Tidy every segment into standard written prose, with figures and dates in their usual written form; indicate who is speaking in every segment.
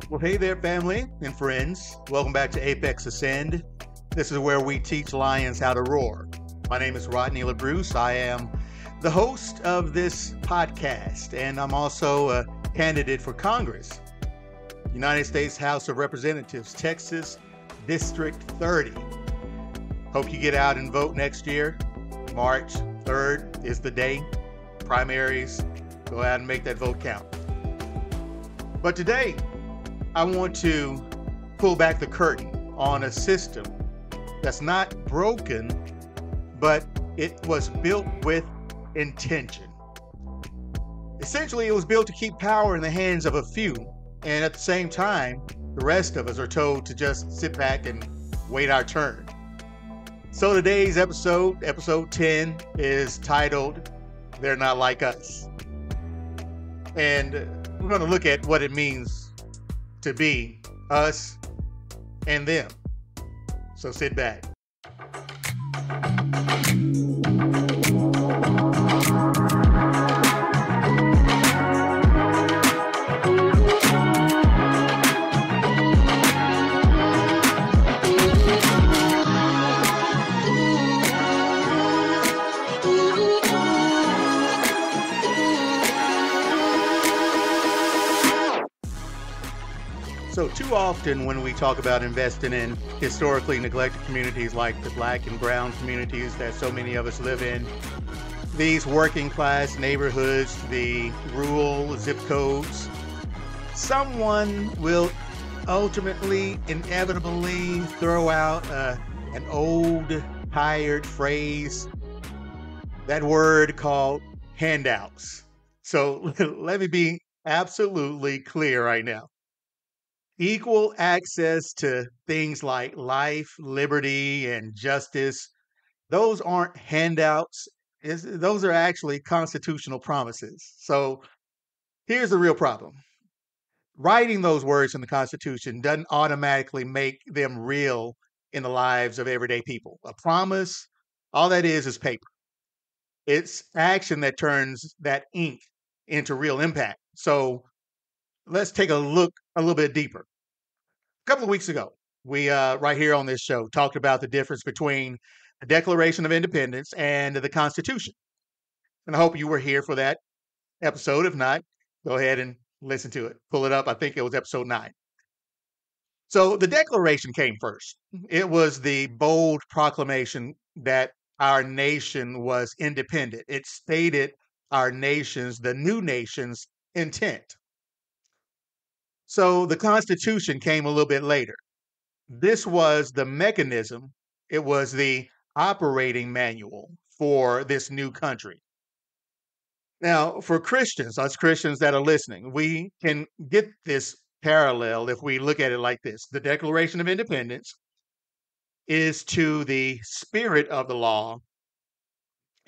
Speaker 1: Well, hey there, family and friends. Welcome back to Apex Ascend. This is where we teach lions how to roar. My name is Rodney LaBruce. I am the host of this podcast, and I'm also a candidate for Congress, United States House of Representatives, Texas District 30. Hope you get out and vote next year. March 3rd is the day. Primaries. Go out and make that vote count. But today, I want to pull back the curtain on a system that's not broken, but it was built with intention. Essentially, it was built to keep power in the hands of a few, and at the same time, the rest of us are told to just sit back and wait our turn. So today's episode 10, is titled, They're Not Like Us. And we're going to look at what it means to be us and them. So sit back. So too often when we talk about investing in historically neglected communities like the Black and brown communities that so many of us live in, these working class neighborhoods, the rural zip codes, someone will ultimately, inevitably throw out an old, tired phrase, that word called handouts. So let me be absolutely clear right now. Equal access to things like life, liberty, and justice, those aren't handouts. Those are actually constitutional promises. So here's the real problem. Writing those words in the Constitution doesn't automatically make them real in the lives of everyday people. A promise, all that is paper. It's action that turns that ink into real impact. So let's take a look a little bit deeper. A couple of weeks ago, we right here on this show talked about the difference between the Declaration of Independence and the Constitution. And I hope you were here for that episode. If not, go ahead and listen to it. Pull it up. I think it was episode 9. So the Declaration came first. It was the bold proclamation that our nation was independent. It stated our nation's, the new nation's intent. So the Constitution came a little bit later. This was the mechanism, it was the operating manual for this new country. Now, for Christians, us Christians that are listening, we can get this parallel if we look at it like this. The Declaration of Independence is to the spirit of the law,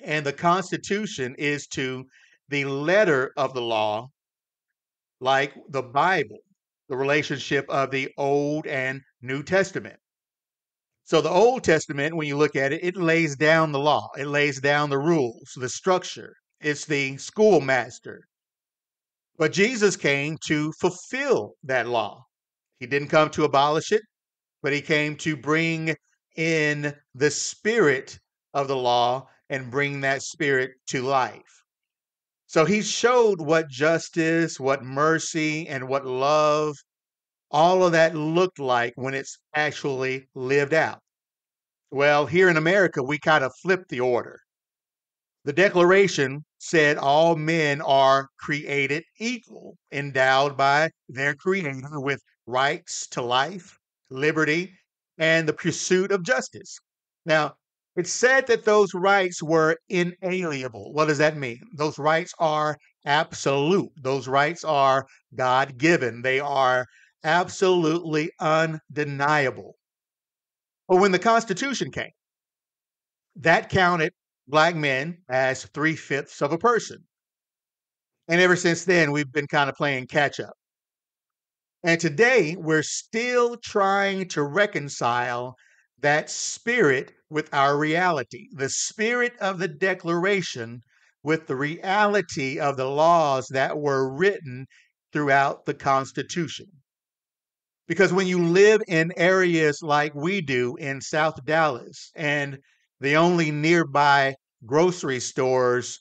Speaker 1: and the Constitution is to the letter of the law, like the Bible, the relationship of the Old and New Testament. So the Old Testament, when you look at it, it lays down the law. It lays down the rules, the structure. It's the schoolmaster. But Jesus came to fulfill that law. He didn't come to abolish it, but he came to bring in the spirit of the law and bring that spirit to life. So he showed what justice, what mercy, and what love, all of that looked like when it's actually lived out. Well, here in America, we kind of flipped the order. The Declaration said all men are created equal, endowed by their Creator with rights to life, liberty, and the pursuit of justice. Now, it said that those rights were inalienable. What does that mean? Those rights are absolute. Those rights are God given. They are absolutely undeniable. But when the Constitution came, that counted Black men as 3/5 of a person. And ever since then, we've been kind of playing catch up. And today, we're still trying to reconcile that spirit with our reality, the spirit of the Declaration with the reality of the laws that were written throughout the Constitution. Because when you live in areas like we do in South Dallas, and the only nearby grocery stores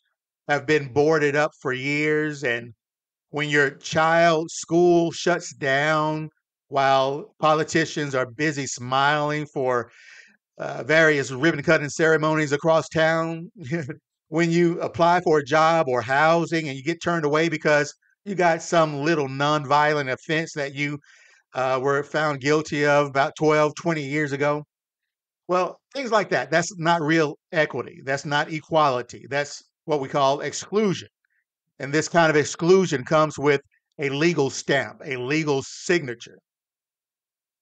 Speaker 1: have been boarded up for years, and when your child's school shuts down while politicians are busy smiling for various ribbon cutting ceremonies across town, when you apply for a job or housing and you get turned away because you got some little nonviolent offense that you were found guilty of about 12, 20 years ago. Well, things like that. That's not real equity. That's not equality. That's what we call exclusion. And this kind of exclusion comes with a legal stamp, a legal signature.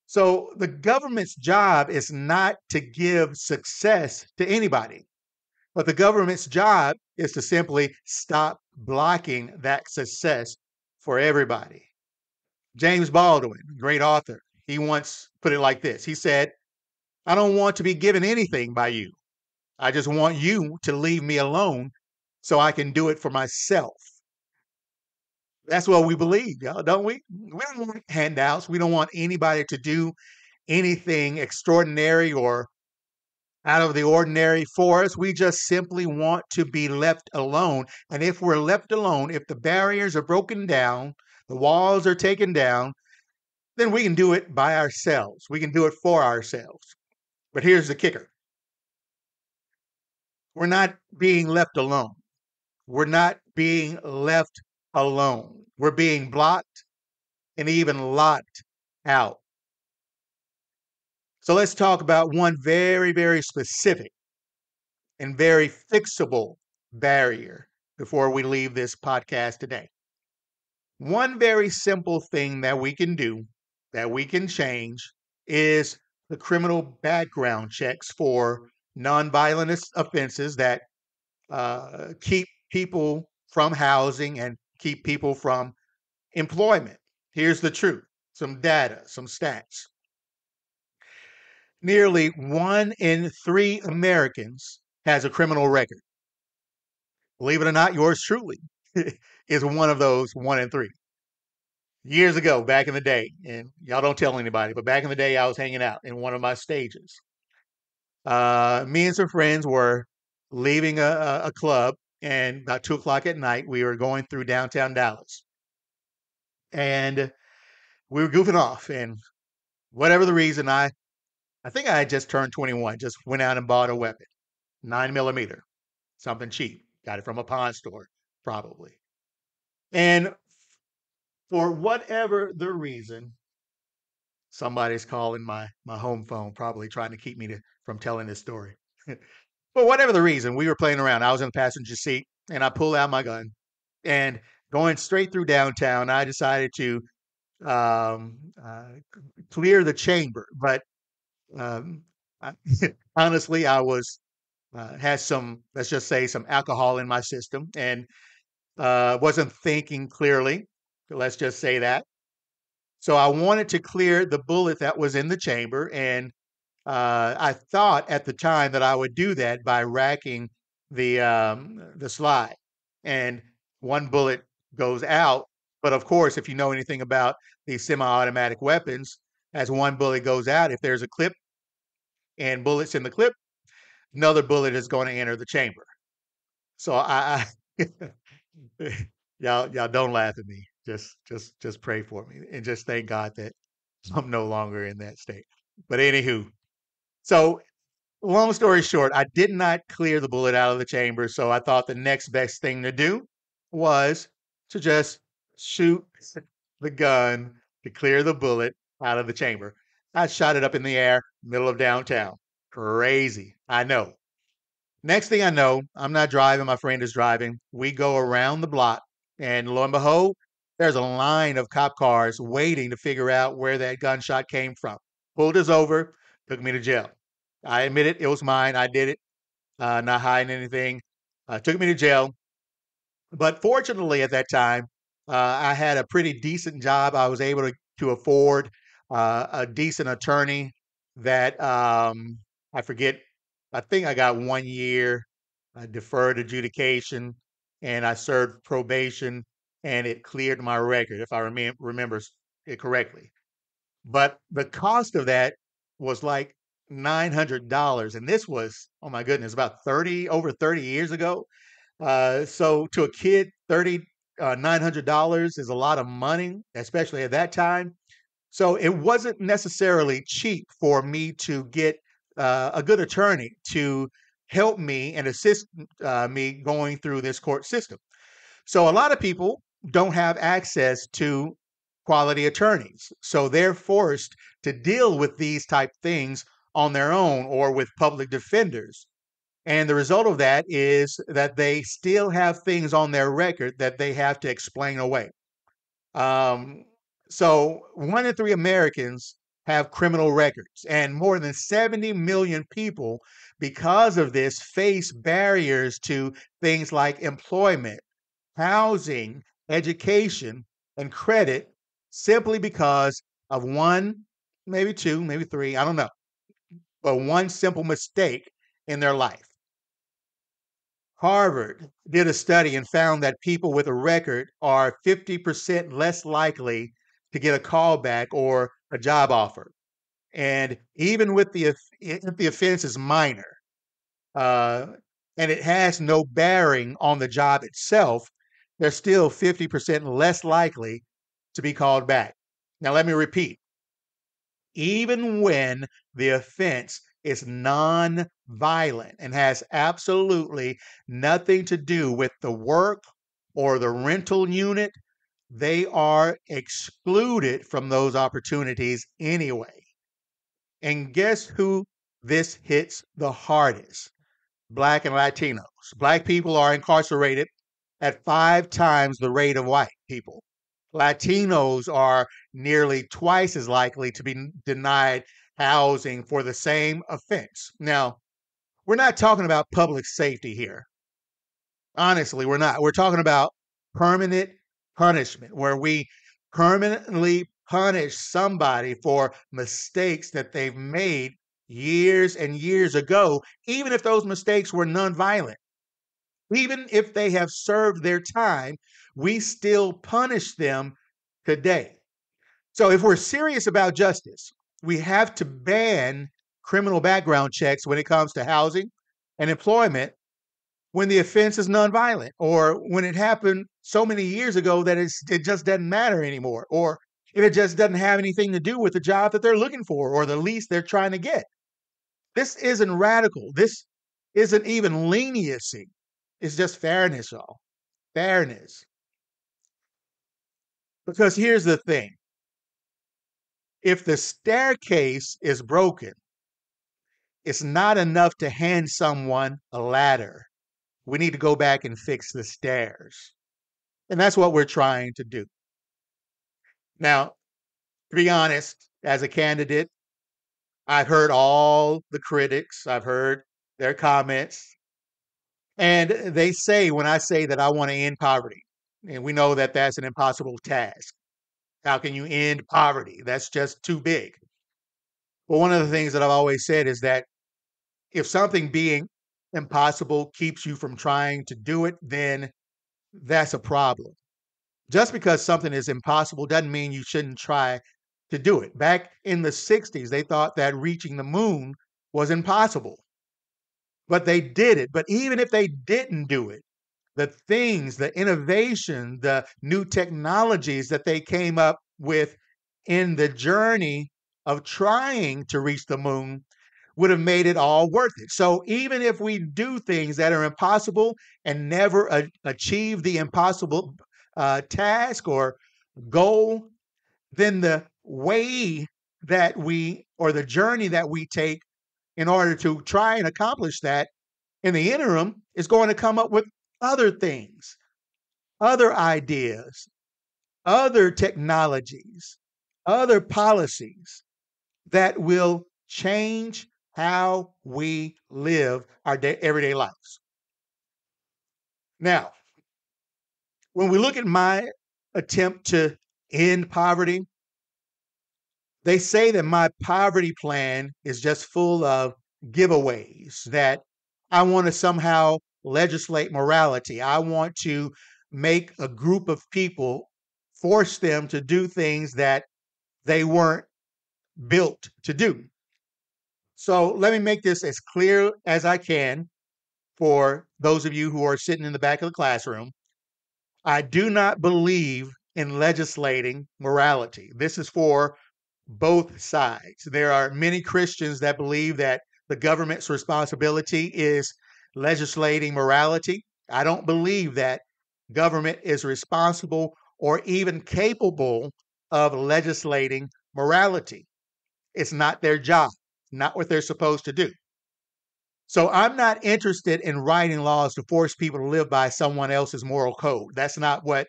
Speaker 1: So the government's job is not to give success to anybody, but the government's job is to simply stop blocking that success for everybody. James Baldwin, great author, he once put it like this. He said, I don't want to be given anything by you. I just want you to leave me alone so I can do it for myself. That's what we believe, y'all, don't we? We don't want handouts. We don't want anybody to do anything extraordinary or out of the ordinary for us. We just simply want to be left alone. And if we're left alone, if the barriers are broken down, the walls are taken down, then we can do it by ourselves. We can do it for ourselves. But here's the kicker: we're not being left alone. We're not being left alone. We're being blocked and even locked out. So let's talk about one very, very specific and very fixable barrier before we leave this podcast today. One very simple thing that we can do, that we can change, is the criminal background checks for nonviolent offenses that keep people from housing and keep people from employment. Here's the truth: some data, some stats. Nearly 1 in 3 Americans has a criminal record. Believe it or not, yours truly is one of those 1 in 3. Years ago, back in the day, and y'all don't tell anybody, but back in the day, I was hanging out in one of my stages. Me and some friends were leaving a club, and about 2 o'clock at night, we were going through downtown Dallas, and we were goofing off. And whatever the reason, I think I had just turned 21, just went out and bought a weapon, 9 millimeter, something cheap, got it from a pawn store, probably. And for whatever the reason, somebody's calling my home phone, probably trying to keep me from telling this story. For whatever the reason, we were playing around. I was in the passenger seat, and I pulled out my gun, and going straight through downtown, I decided to um, uh, clear the chamber. But um, I, honestly, I was had some, let's just say, some alcohol in my system, and wasn't thinking clearly. Let's just say that. So I wanted to clear the bullet that was in the chamber, and I thought at the time that I would do that by racking the slide, and one bullet goes out. But of course, if you know anything about these semi-automatic weapons, as one bullet goes out, if there's a clip and bullets in the clip, another bullet is going to enter the chamber. So I y'all don't laugh at me. Just pray for me and just thank God that I'm no longer in that state. But anywho, so long story short, I did not clear the bullet out of the chamber, so I thought the next best thing to do was to just shoot the gun to clear the bullet out of the chamber. I shot it up in the air, middle of downtown. Crazy, I know. Next thing I know, I'm not driving, my friend is driving. We go around the block, and lo and behold, there's a line of cop cars waiting to figure out where that gunshot came from. Pulled us over, took me to jail. I admit it, it was mine. I did it, not hiding anything. Took me to jail. But fortunately, at that time, I had a pretty decent job. I was able to afford a decent attorney that I forget. I think I got 1 year deferred adjudication, and I served probation, and it cleared my record, if I remember it correctly. but the cost of that was like $900. And this was, oh my goodness, about over 30 years ago. So to a kid, $900 is a lot of money, especially at that time. So it wasn't necessarily cheap for me to get a good attorney to help me and assist me going through this court system. So a lot of people don't have access to quality attorneys. So they're forced to deal with these type things on their own or with public defenders. And the result of that is that they still have things on their record that they have to explain away. Um, so 1 in 3 Americans have criminal records, and more than 70 million people, because of this, face barriers to things like employment, housing, education, and credit simply because of one, maybe two, maybe three, I don't know, but one simple mistake in their life. Harvard did a study and found that people with a record are 50% less likely to get a call back or a job offer. And even with if the offense is minor, uh, and it has no bearing on the job itself, they're still 50% less likely to be called back. Now, let me repeat, even when the offense is non-violent and has absolutely nothing to do with the work or the rental unit, they are excluded from those opportunities anyway. And guess who this hits the hardest? Black and Latinos. Black people are incarcerated at 5 times the rate of white people. Latinos are nearly twice as likely to be denied housing for the same offense. Now, we're not talking about public safety here. Honestly, we're not. We're talking about permanent punishment, where we permanently punish somebody for mistakes that they've made years and years ago, even if those mistakes were nonviolent. Even if they have served their time, we still punish them today. So if we're serious about justice, we have to ban criminal background checks when it comes to housing and employment when the offense is nonviolent or when it happened so many years ago that it just doesn't matter anymore, or if it just doesn't have anything to do with the job that they're looking for or the lease they're trying to get. This isn't radical. This isn't even leniency. It's just fairness, y'all. Fairness. Because here's the thing, if the staircase is broken, it's not enough to hand someone a ladder. We need to go back and fix the stairs. And that's what we're trying to do. Now, to be honest, as a candidate, I've heard all the critics, I've heard their comments, and they say when I say that I want to end poverty, and we know that that's an impossible task. How can you end poverty? That's just too big. But one of the things that I've always said is that if something being impossible keeps you from trying to do it, then that's a problem. Just because something is impossible doesn't mean you shouldn't try to do it. Back in the 60s, they thought that reaching the moon was impossible, but they did it. But even if they didn't do it, the things, the innovation, the new technologies that they came up with in the journey of trying to reach the moon would have made it all worth it. So even if we do things that are impossible and never achieve the impossible task or goal, then the way that we, or the journey that we take in order to try and accomplish that in the interim is going to come up with other things, other ideas, other technologies, other policies that will change how we live our everyday lives. Now, when we look at my attempt to end poverty, they say that my poverty plan is just full of giveaways, that I want to somehow legislate morality. I want to make a group of people, force them to do things that they weren't built to do. So let me make this as clear as I can for those of you who are sitting in the back of the classroom. I do not believe in legislating morality. This is for both sides. There are many Christians that believe that the government's responsibility is legislating morality. I don't believe that government is responsible or even capable of legislating morality. It's not their job, not what they're supposed to do. So I'm not interested in writing laws to force people to live by someone else's moral code. That's not what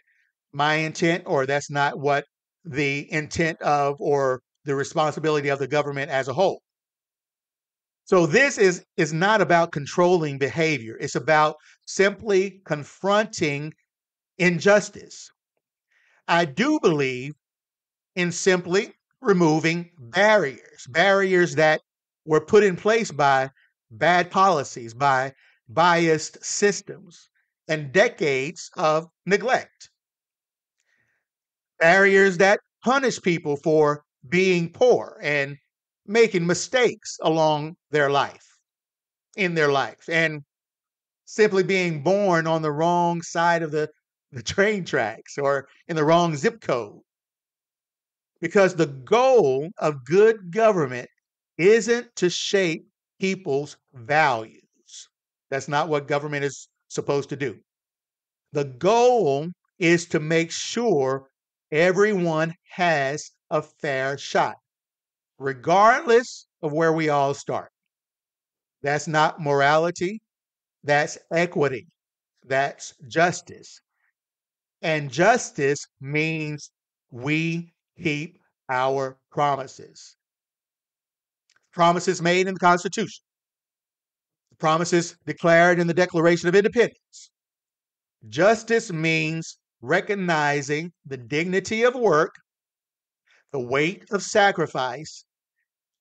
Speaker 1: my intent, or that's not what the intent of or the responsibility of the government as a whole. So this is not about controlling behavior. It's about simply confronting injustice. I do believe in simply removing barriers that were put in place by bad policies, by biased systems, and decades of neglect. Barriers that punish people for being poor and making mistakes along their life, in their life, and simply being born on the wrong side of the train tracks or in the wrong zip code. Because the goal of good government isn't to shape people's values. That's not what government is supposed to do. The goal is to make sure everyone has a fair shot, regardless of where we all start. That's not morality, that's equity, that's justice. And justice means we keep our promises. Promises made in the Constitution, promises declared in the Declaration of Independence. Justice means recognizing the dignity of work, the weight of sacrifice,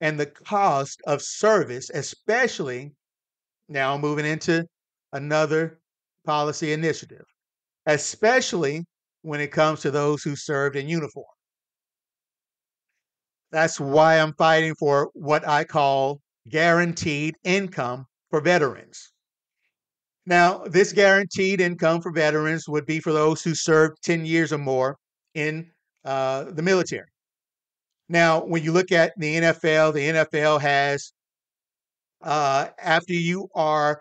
Speaker 1: and the cost of service, especially now moving into another policy initiative, especially when it comes to those who served in uniform. That's why I'm fighting for what I call guaranteed income for veterans. Now, this guaranteed income for veterans would be for those who served 10 years or more in the military. Now, when you look at the NFL has, after you are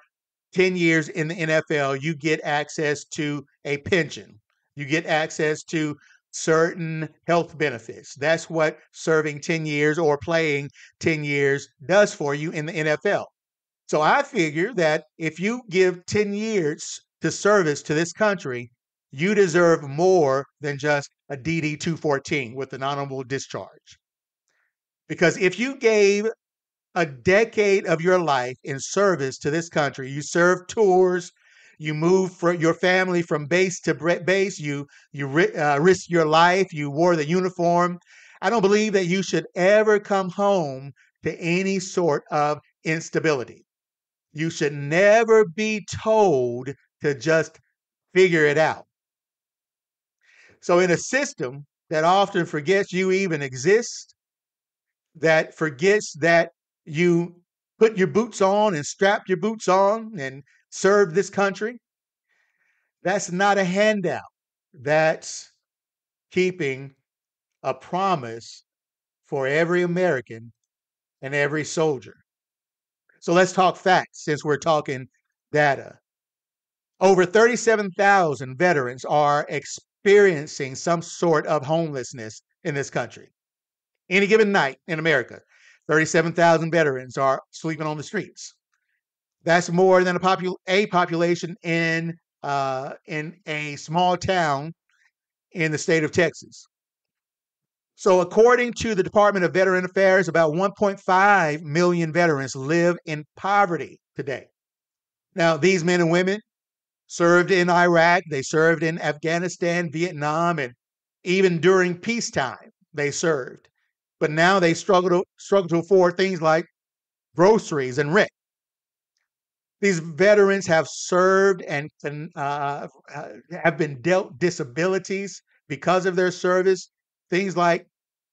Speaker 1: 10 years in the NFL, you get access to a pension. You get access to certain health benefits. That's what serving 10 years or playing 10 years does for you in the NFL. So I figure that if you give 10 years to service to this country, you deserve more than just a DD 214 with an honorable discharge. Because if you gave a decade of your life in service to this country, you served tours, you moved for your family from base to base, you risked your life, you wore the uniform. I don't believe that you should ever come home to any sort of instability. You should never be told to just figure it out. So, in a system that often forgets you even exist, that forgets that you put your boots on and strap your boots on and serve this country, that's not a handout. That's keeping a promise for every American and every soldier. So let's talk facts since we're talking data. Over 37,000 veterans are experiencing some sort of homelessness in this country. Any given night in America, 37,000 veterans are sleeping on the streets. That's more than a population in a small town in the state of Texas. So, according to the Department of Veteran Affairs, about 1.5 million veterans live in poverty today. Now, these men and women served in Iraq, they served in Afghanistan, Vietnam, and even during peacetime, they served. But now they struggle to afford things like groceries and rent. These veterans have served and have been dealt disabilities because of their service, things like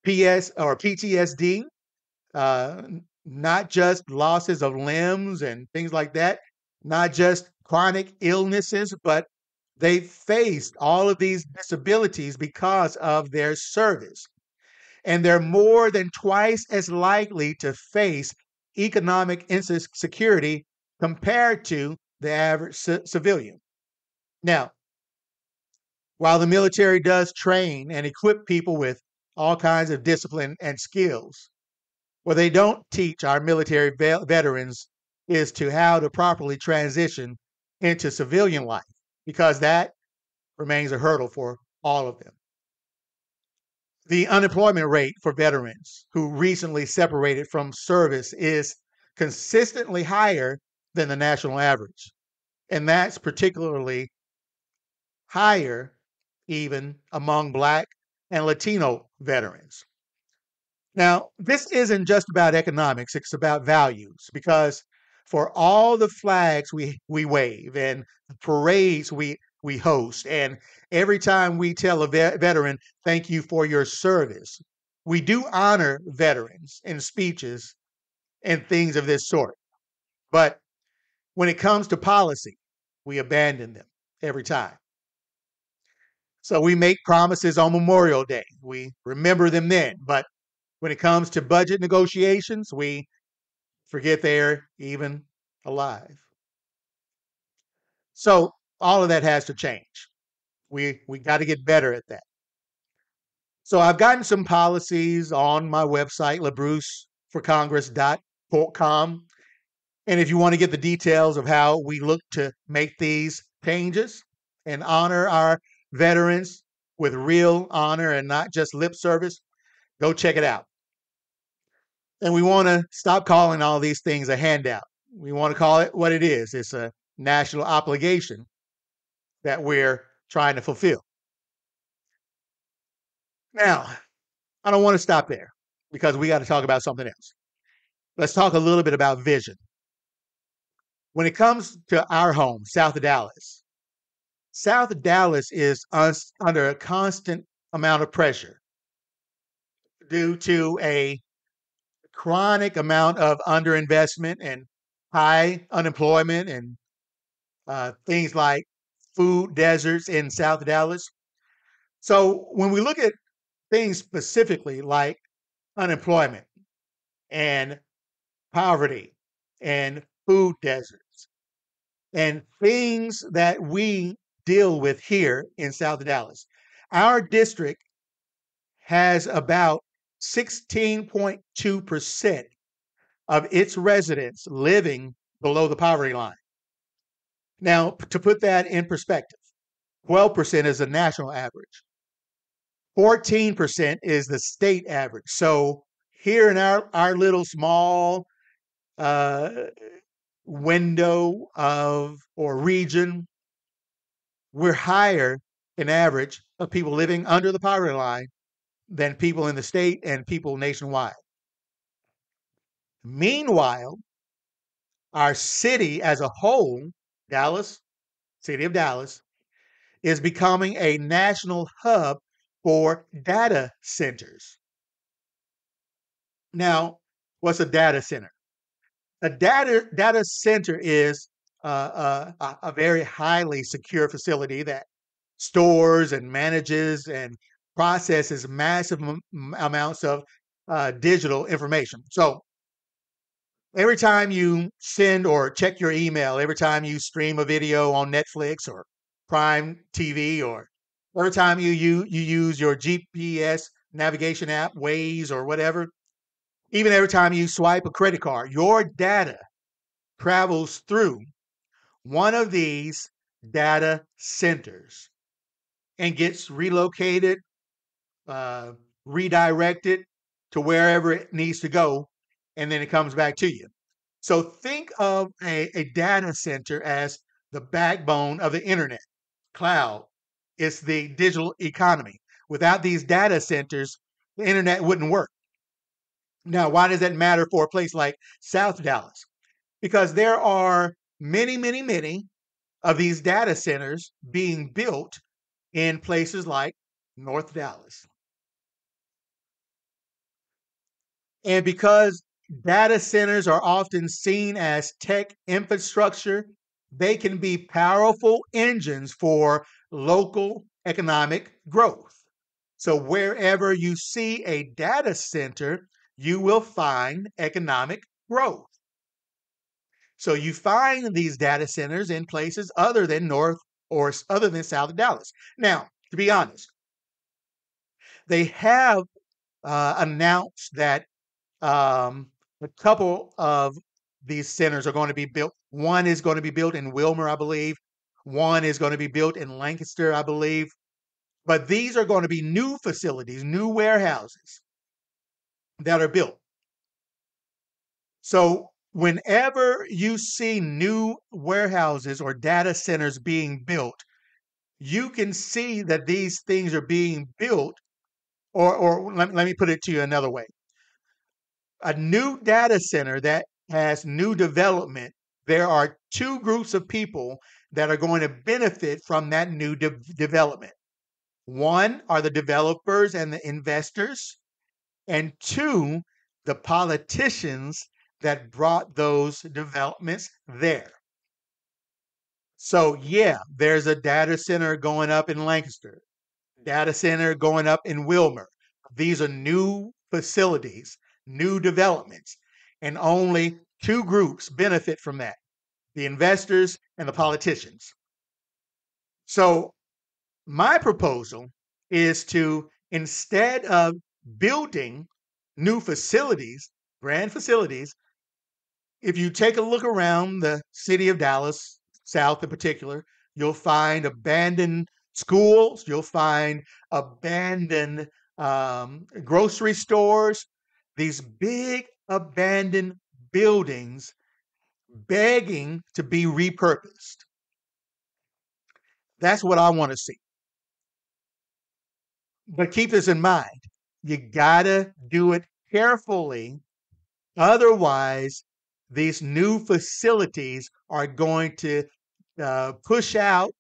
Speaker 1: PS or PTSD, not just losses of limbs and things like that, not just chronic illnesses, but they faced all of these disabilities because of their service. And they're more than twice as likely to face economic insecurity compared to the average civilian. Now, while the military does train and equip people with all kinds of discipline and skills, what they don't teach our military veterans is to how to properly transition into civilian life, because that remains a hurdle for all of them. The unemployment rate for veterans who recently separated from service is consistently higher than the national average. And that's particularly higher even among Black and Latino veterans. Now, this isn't just about economics, it's about values, because for all the flags we wave and the parades we host, and every time we tell a veteran, thank you for your service, we do honor veterans in speeches and things of this sort. But when it comes to policy, we abandon them every time. So we make promises on Memorial Day. We remember them then. But when it comes to budget negotiations, we forget they're even alive. So all of that has to change. We got to get better at that. So I've gotten some policies on my website, labruceforcongress.com. And if you want to get the details of how we look to make these changes and honor our veterans with real honor and not just lip service, go check it out. And we want to stop calling all these things a handout. We want to call it what it is. It's a national obligation that we're trying to fulfill. Now, I don't want to stop there because we got to talk about something else. Let's talk a little bit about vision. When it comes to our home, south of Dallas, is under a constant amount of pressure due to a chronic amount of underinvestment and high unemployment and things like food deserts in South Dallas. So when we look at things specifically like unemployment and poverty and food deserts and things that we deal with here in South Dallas, our district has about 16.2% of its residents living below the poverty line. Now, to put that in perspective, 12% is the national average. 14% is the state average. So here in our little small window of or region, we're higher in average of people living under the poverty line than people in the state and people nationwide. Meanwhile, our city as a whole, Dallas, city of Dallas, is becoming a national hub for data centers. Now, what's a data center? A data center is a very highly secure facility that stores and manages and processes massive amounts of digital information. So every time you send or check your email, every time you stream a video on Netflix or Prime TV, or every time you use your GPS navigation app, Waze or whatever, even every time you swipe a credit card, your data travels through one of these data centers and gets relocated, uh, redirected to wherever it needs to go, and then it comes back to you. So think of a data center as the backbone of the internet. Cloud, it's the digital economy. Without these data centers, the internet wouldn't work. Now, why does that matter for a place like South Dallas? Because there are many of these data centers being built in places like North Dallas. And because data centers are often seen as tech infrastructure, they can be powerful engines for local economic growth. So wherever you see a data center, you will find economic growth. So you find these data centers in places other than North or other than South of Dallas. Now, to be honest, they have announced that a couple of these centers are going to be built. One is going to be built in Wilmer, I believe. One is going to be built in Lancaster, I believe. But these are going to be new facilities, new warehouses that are built. So whenever you see new warehouses or data centers being built, you can see that these things are being built, or let me put it to you another way. A new data center that has new development, there are two groups of people that are going to benefit from that new development. One are the developers and the investors, and two, the politicians that brought those developments there. So, yeah, there's a data center going up in Lancaster, data center going up in Wilmer. These are new facilities, new developments, and only two groups benefit from that, the investors and the politicians. So, my proposal is to, instead of building new facilities, brand facilities, if you take a look around the city of Dallas, South in particular, you'll find abandoned schools, you'll find abandoned grocery stores, these big abandoned buildings begging to be repurposed. That's what I want to see. But keep this in mind, you gotta do it carefully. Otherwise, these new facilities are going to push out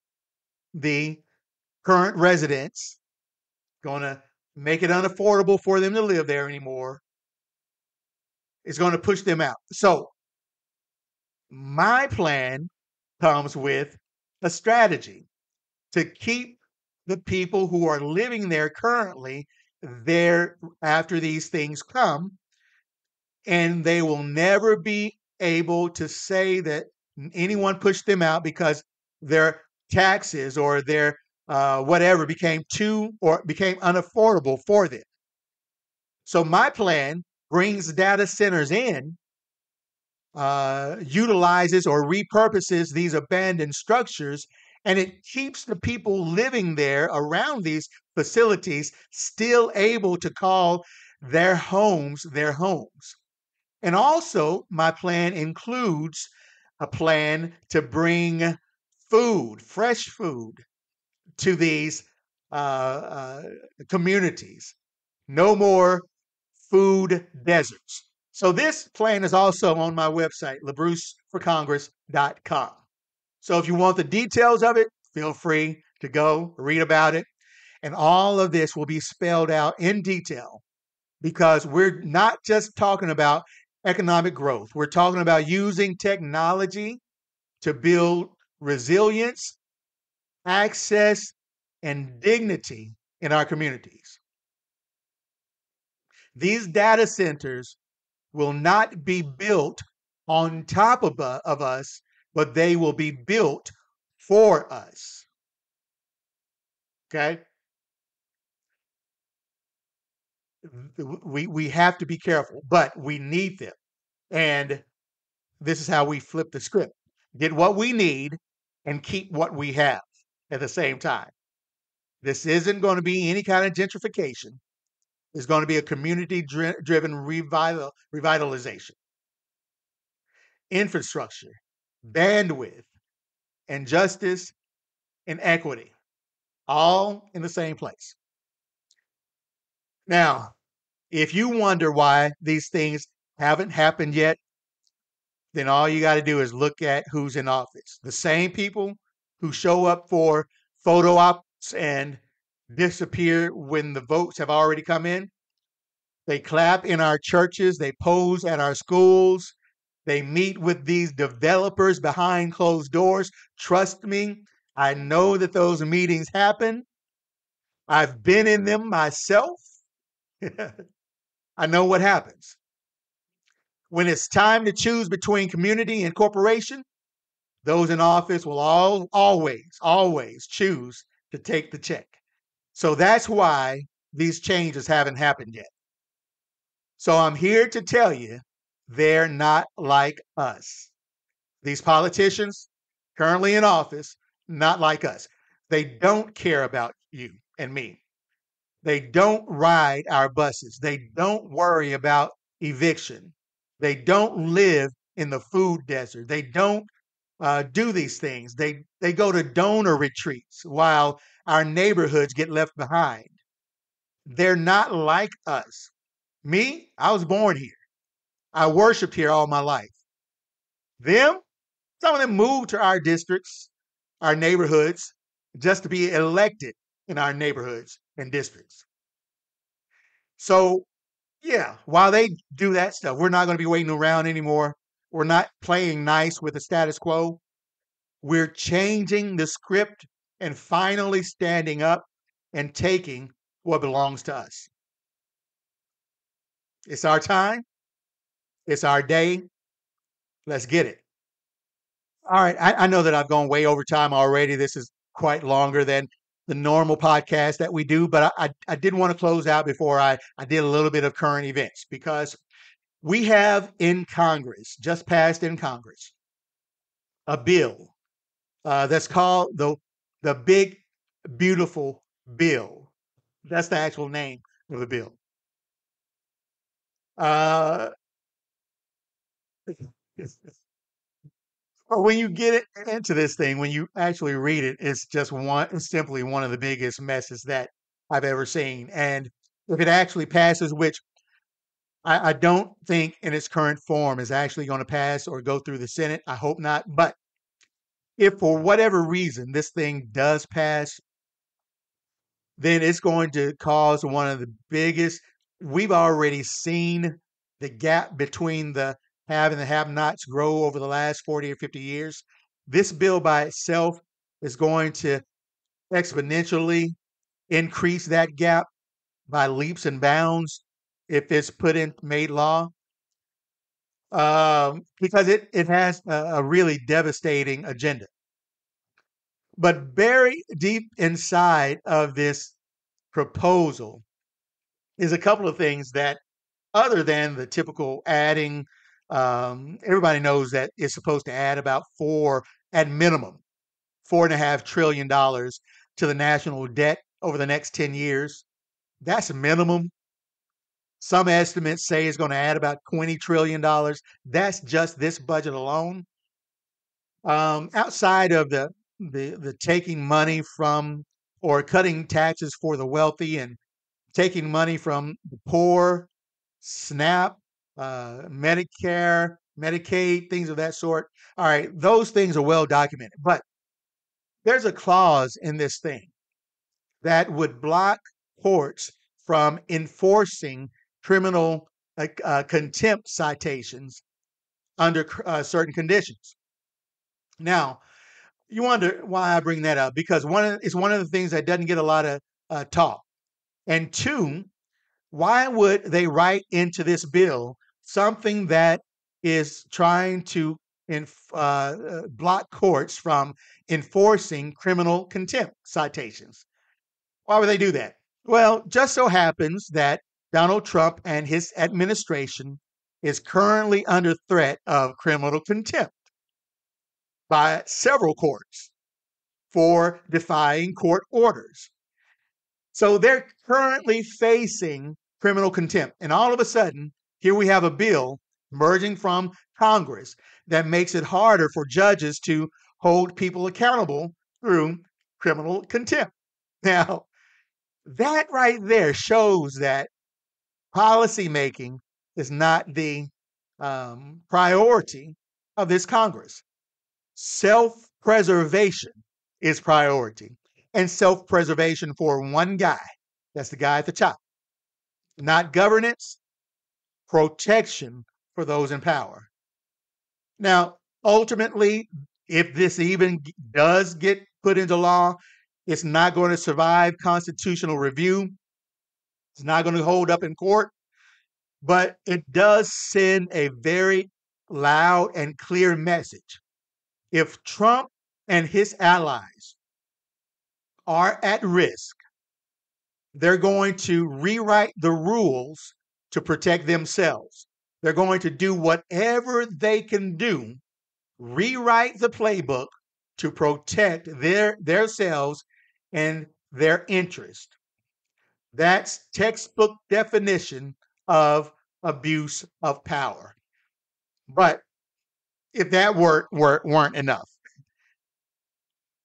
Speaker 1: the current residents, going to make it unaffordable for them to live there anymore. It's going to push them out. So, my plan comes with a strategy to keep the people who are living there currently there after these things come, and they will never be able to say that anyone pushed them out because their taxes or their whatever became became unaffordable for them. So my plan brings data centers in, utilizes or repurposes these abandoned structures, and it keeps the people living there around these facilities still able to call their homes their homes. And also, my plan includes a plan to bring food, fresh food, to these uh, uh, communities. No more food deserts. So, this plan is also on my website, LaBruceForCongress.com. So, if you want the details of it, feel free to go read about it. And all of this will be spelled out in detail because we're not just talking about economic growth. We're talking about using technology to build resilience, access, and dignity in our communities. These data centers will not be built on top of us, but they will be built for us. Okay? We have to be careful, but we need them. And this is how we flip the script. Get what we need and keep what we have at the same time. This isn't going to be any kind of gentrification. It's going to be a community driven revitalization. Infrastructure, bandwidth, and justice and equity, all in the same place. Now, if you wonder why these things haven't happened yet, then all you got to do is look at who's in office. The same people who show up for photo ops and disappear when the votes have already come in, They clap in our churches, they pose at our schools, they meet with these developers behind closed doors. Trust me, I know that those meetings happen. I've been in them myself. I know what happens. When it's time to choose between community and corporation, those in office will always choose to take the check. So that's why these changes haven't happened yet. So I'm here to tell you they're not like us. These politicians currently in office, not like us. They don't care about you and me. They don't ride our buses. They don't worry about eviction. They don't live in the food desert. They don't do these things. They go to donor retreats while our neighborhoods get left behind. They're not like us. Me, I was born here. I worshiped here all my life. Them, some of them moved to our districts, our neighborhoods, just to be elected in our neighborhoods and districts. So, yeah, while they do that stuff, we're not going to be waiting around anymore. We're not playing nice with the status quo. We're changing the script and finally standing up and taking what belongs to us. It's our time. It's our day. Let's get it. All right. I know that I've gone way over time already. This is quite longer than the normal podcast that we do, but I did want to close out before I did a little bit of current events because we have in Congress, just passed in Congress, a bill that's called the Big Beautiful Bill. That's the actual name of the bill. Uh, but when you get into this thing, when you actually read it, it's simply one of the biggest messes that I've ever seen. And if it actually passes, which I don't think in its current form is actually going to pass or go through the Senate, I hope not. But if for whatever reason this thing does pass, then it's going to cause one of the biggest. We've already seen the gap between the have and the have nots grow over the last 40 or 50 years. This bill by itself is going to exponentially increase that gap by leaps and bounds if it's put in made law, because it has a really devastating agenda. But buried deep inside of this proposal is a couple of things that, other than the typical adding, everybody knows that it's supposed to add about at minimum, $4.5 trillion to the national debt over the next 10 years. That's minimum. Some estimates say it's going to add about $20 trillion. That's just this budget alone. Outside of the taking money from or cutting taxes for the wealthy and taking money from the poor, SNAP, Medicare, Medicaid, things of that sort. All right, those things are well documented. But there's a clause in this thing that would block courts from enforcing criminal contempt citations under certain conditions. Now, you wonder why I bring that up because it's one of the things that doesn't get a lot of talk. And two, why would they write into this bill something that is trying to block courts from enforcing criminal contempt citations? Why would they do that? Well, just so happens that Donald Trump and his administration is currently under threat of criminal contempt by several courts for defying court orders. So they're currently facing criminal contempt. And all of a sudden, here we have a bill emerging from Congress that makes it harder for judges to hold people accountable through criminal contempt. Now, that right there shows that policymaking is not the priority of this Congress. Self-preservation is priority, and self-preservation for one guy. That's the guy at the top. not governance, protection for those in power. Now, ultimately, if this even does get put into law, it's not going to survive constitutional review. It's not going to hold up in court, but it does send a very loud and clear message. If Trump and his allies are at risk, they're going to rewrite the rules to protect themselves. They're going to do whatever they can do, rewrite the playbook to protect themselves and their interest. That's textbook definition of abuse of power. But if that weren't enough,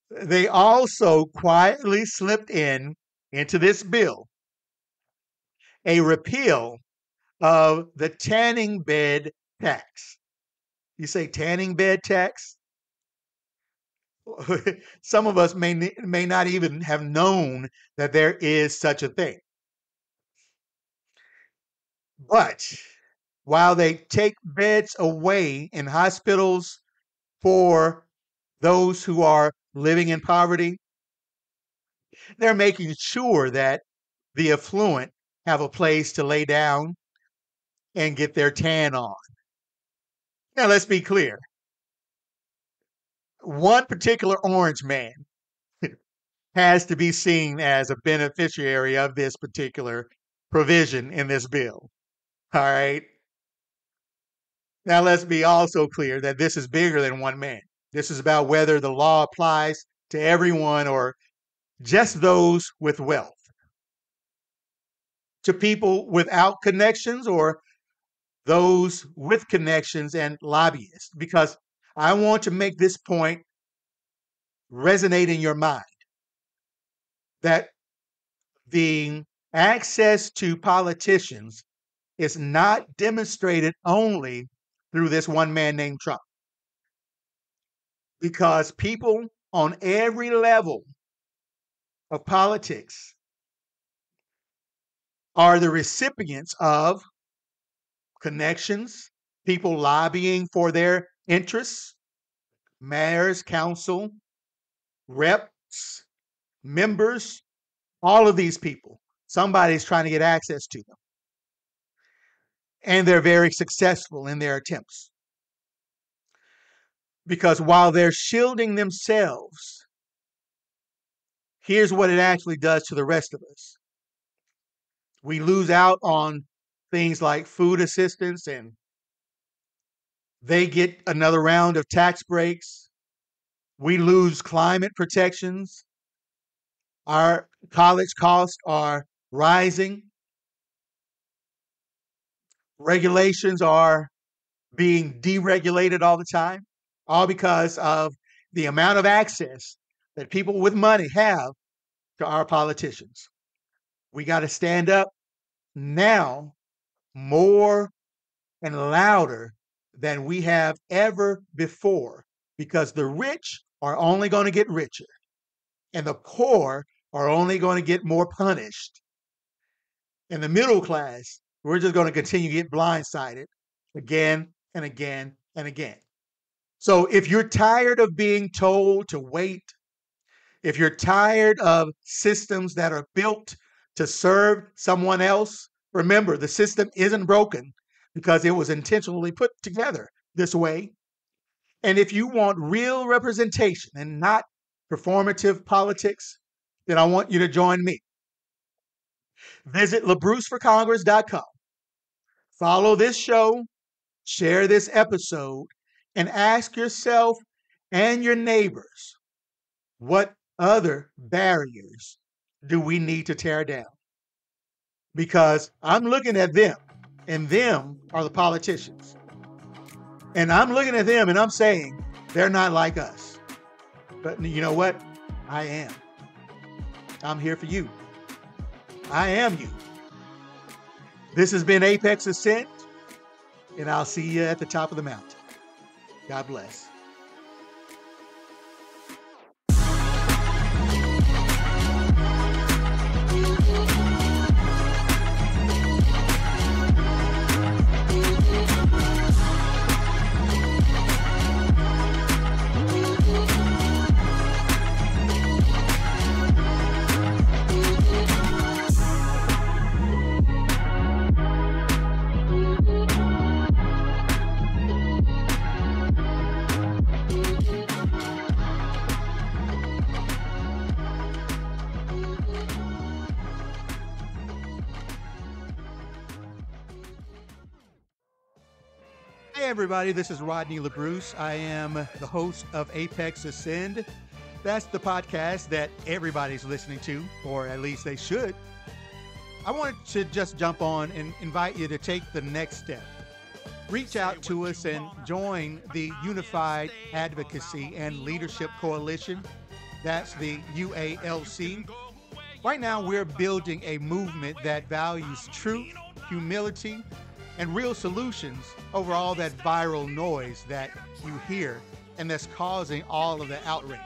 Speaker 1: they also quietly slipped into this bill a repeal of the tanning bed tax. You say tanning bed tax? Some of us may not even have known that there is such a thing. But while they take beds away in hospitals for those who are living in poverty, they're making sure that the affluent have a place to lay down and get their tan on. Now, let's be clear. One particular orange man has to be seen as a beneficiary of this particular provision in this bill. All right. Now, let's be also clear that this is bigger than one man. This is about whether the law applies to everyone or just those with wealth, to people without connections or those with connections and lobbyists, because I want to make this point resonate in your mind that the access to politicians is not demonstrated only through this one man named Trump, because people on every level of politics are the recipients of connections, people lobbying for their interests, mayors, council, reps, members, all of these people. Somebody's trying to get access to them. And they're very successful in their attempts. Because while they're shielding themselves, here's what it actually does to the rest of us. We lose out on things like food assistance, and they get another round of tax breaks. We lose climate protections. Our college costs are rising. Regulations are being deregulated all the time, all because of the amount of access that people with money have to our politicians. We got to stand up now more and louder than we have ever before, because the rich are only going to get richer and the poor are only going to get more punished. And the middle class, we're just going to continue to get blindsided again and again and again. So if you're tired of being told to wait, if you're tired of systems that are built to serve someone else, remember, the system isn't broken because it was intentionally put together this way. And if you want real representation and not performative politics, then I want you to join me. Visit LaBruceForCongress.com. Follow this show, share this episode, and ask yourself and your neighbors, what other barriers do we need to tear down? Because I'm looking at them, and them are the politicians. And I'm looking at them and I'm saying, they're not like us. But you know what? I am. I'm here for you. I am you. This has been Apex Ascent, and I'll see you at the top of the mountain. God bless. Hey, everybody, this is Rodney LaBruce. I am the host of Apex Ascend. That's the podcast that everybody's listening to, or at least they should. I wanted to just jump on and invite you to take the next step. Reach out to us and join the Unified Advocacy and Leadership Coalition. That's the UALC. Right now, we're building a movement that values truth, humility, and real solutions over all that viral noise that you hear and that's causing all of the outrage.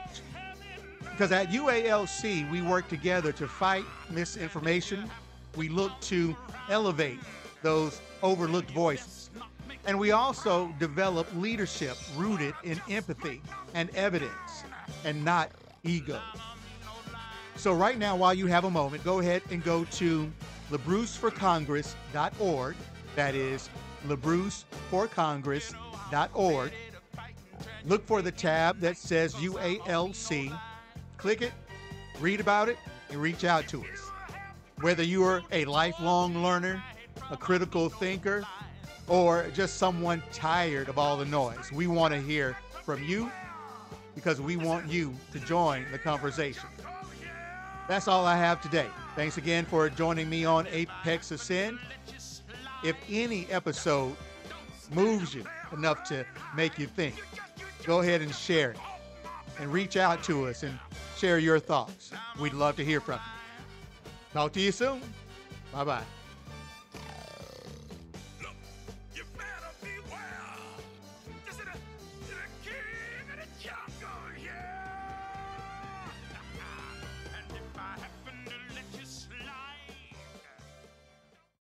Speaker 1: Because at UALC, we work together to fight misinformation. We look to elevate those overlooked voices. And we also develop leadership rooted in empathy and evidence and not ego. So right now, while you have a moment, go ahead and go to LaBruceForCongress.org. That is LaBruceForCongress.org. Look for the tab that says UALC. Click it, read about it, and reach out to us. Whether you are a lifelong learner, a critical thinker, or just someone tired of all the noise, we want to hear from you because we want you to join the conversation. That's all I have today. Thanks again for joining me on Apex Ascend. If any episode moves you enough to make you think, go ahead and share it and reach out to us and share your thoughts. We'd love to hear from you. Talk to you soon. Bye-bye.